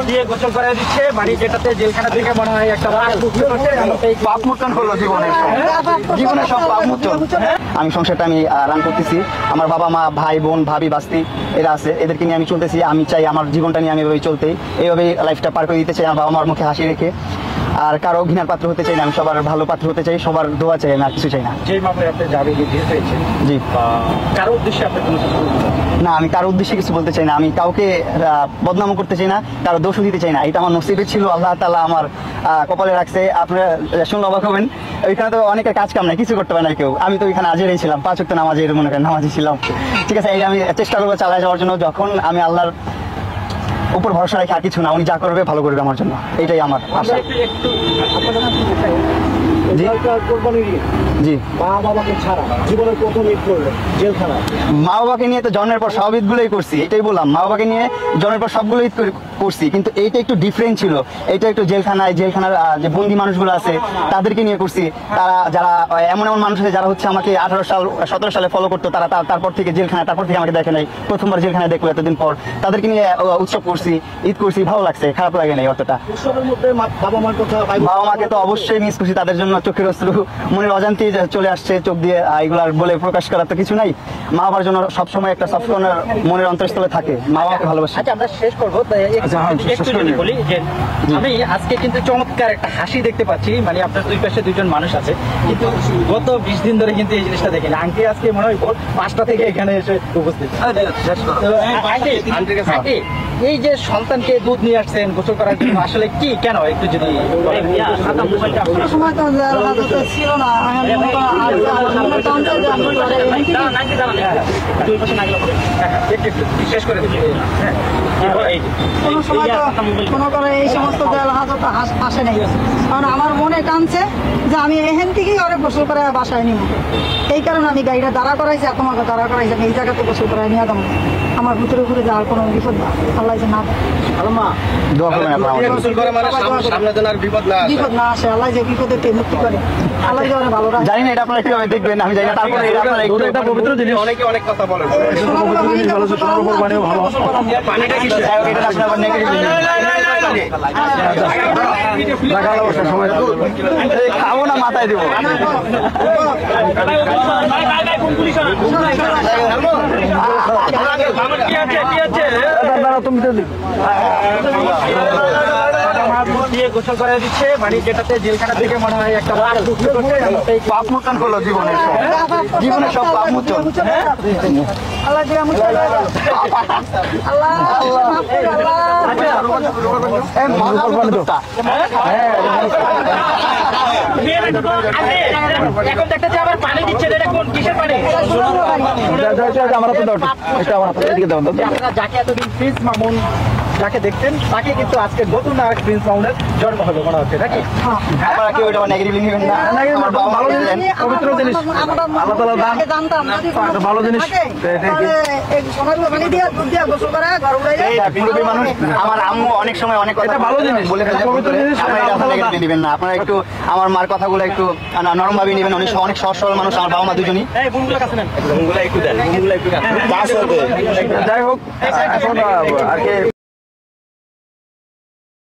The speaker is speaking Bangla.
দিয়ে গোসল করে দিচ্ছে মানে যেটাতে জেলখানা থেকে মনে হয় একটা পাপ মোচন হলো জীবনে সব পাপ মোচন। আমি সংসারটা আমি রান করতেছি, আমার বাবা মা ভাই বোন ভাবি বাস্তি এরা আছে, এদেরকে নিয়ে আমি চলতেছি। আমি চাই আমার জীবনটা নিয়ে আমি এভাবেই চলতে, এইভাবেই লাইফটা পার করে দিতে চাই আমার বাবা মার মুখে হাসি রেখে। আর কারো ঘৃণার পাত্র হতে চাই না, আমি সবার ভালো পাত্র হতে চাই, সবার দোয়া চাই, আমি আর কিছু চাই না। যে মামলায় আপনি জামিন দিয়েছেন জি, কারো উদ্দেশ্যে আপনি কোনো কিছু না, আমি কারো উদ্দেশ্যে কিছু বলতে চাই না, আমি কাউকে বদনামও করতে চাই না, কারো দোষও দিতে চাই না। এটা আমার নসিবে ছিল, আল্লাহ তাআলা আমার কপালে রাখছে। আপনারা শুনলে অবাক হবেন, ওইখানে তো অনেকের কাজ কাম নাই, কিছু করতে পারে না কেউ। আমি তো ওইখানে আজেরই ছিলাম, 5 ওয়াক্ত নামাজের মনে করেন নামাজি ছিলাম। ঠিক আছে, এই আমি চেষ্টা করবো চালিয়ে যাওয়ার জন্য। যখন আমি আল্লাহর উপর ভরসা রাখি, আর কিছু না, উনি যা করবে ভালো করবে আমার জন্য, এইটাই আমার আশা। জি জি, মা বাবাকে ছাড়া জীবনের প্রথম ঈদ করলেন জেলখানায়। মা বাবাকে নিয়ে তো জন্মের পর সব ঈদগুলোই করছি, এটাই বললাম। মা বাবাকে নিয়ে জন্মের পর সবগুলো ঈদ করছি, কিন্তু এইটা একটু ডিফারেন্ট ছিল। এটা একটু জেলখানার যে বন্দি মানুষগুলো আছে তাদেরকে নিয়ে করছি। তারা যারা এমন মানুষ আছে যারা হচ্ছে আমাকে 17 সালে ফলো করতো, তারা তারপর থেকে জেলখানায়, তারপর থেকে আমাকে দেখে নাই, প্রথমবার জেলখানায় দেখলো এতদিন পর। তাদেরকে নিয়ে উৎসব করছি, ঈদ করছি, ভালো লাগছে, খারাপ লাগে নাই অতটা। উৎসবের মধ্যে বাবা মার কথা, বাবা মাকে তো অবশ্যই মিস করছি, তাদের জন্য চোখের অশ্রু মনের অজান্তেই চলে আসছে চোখ দিয়ে, এগুলার বলে প্রকাশ করার তো কিছু নাই। মা বাবার জন্য সবসময় একটা সফটওয়্যার মনের অন্তঃস্থলে থাকে, মা বাবাকে ভালোবাসি। আচ্ছা, আমরা শেষ করবো। বলি যে আমি আজকে কিন্তু চমৎকার একটা হাসি দেখতে পাচ্ছি, মানে আপনার দুই পাশে দুইজন মানুষ আছে, কিন্তু গত 20 দিন ধরে কিন্তু এই জিনিসটা দেখেন। আঙ্কি আজকে মনে হয় 5টা থেকে এখানে এসে উপস্থিত। এই যে সন্তানকে দুধ নিয়ে আসছেন গোসল করার জন্য, আসলে কি কেন একটু যদি শেষ করে এই সমস্ত আসে নেই, কারণ আমার মনে টানছে যে আমি এখান থেকেই ওরে গোসল করে বাসায় নিব। এই কারণে আমি গাড়িটা দাঁড়া করাইছি, তোমাকে দাঁড়া করাইছি, আমি এই জায়গাতে গোসল করে নিয়ে যাবো। আমার ভিতরে ঘুরে যাওয়ার কোনো বিপদ না, আল্লাহ যে না বিপদ না আসে, আল্লাহ যে বিপদে মুক্তি করে, আল্লাহ যে ভালো রাখে। জানি না এটা আপনারা কিভাবে দেখবেন, আমি জানি না। তারপরে একটা পবিত্র জিনিস, অনেকে অনেক কথা বলে, খাবো না, মাথায় দেবো। দিয়ে গোসল করে দিচ্ছে মানে যেটাতে জেলখানা থেকে মনে হয় একটা পাপ মোচন হলো জীবনের সব পাপ মোচন। এখন দেখতেছি আবার পানি দিচ্ছে, এটা কোন কিসের পানি? আপনারা যাকে এতদিন প্রিন্স মামুন যাকে দেখতেন, তাকে কিন্তু আজকে নতুন আর প্রিন্স মামুনের জন্ম হলো মনে হচ্ছে নাকি? আপনারা কেউ এটা নেগেটিভলি নেবেন না, আমার বাবা ভালো জিনিস, পবিত্র জিনিস, আল্লাহ তাআলার দান, ভালো জিনিস। মানুষ আমার আম্মু অনেক সময় অনেক কথা ভালো জিনিস বলে ফেলে, পবিত্র জিনিস নেবেন না। আপনারা একটু আমার মার কথাগুলো একটু নরম ভাবে নেবেন। অনেক সহজ সরল মানুষ আমার বাবা মা দুজনই। যাই হোক, এখন আর কি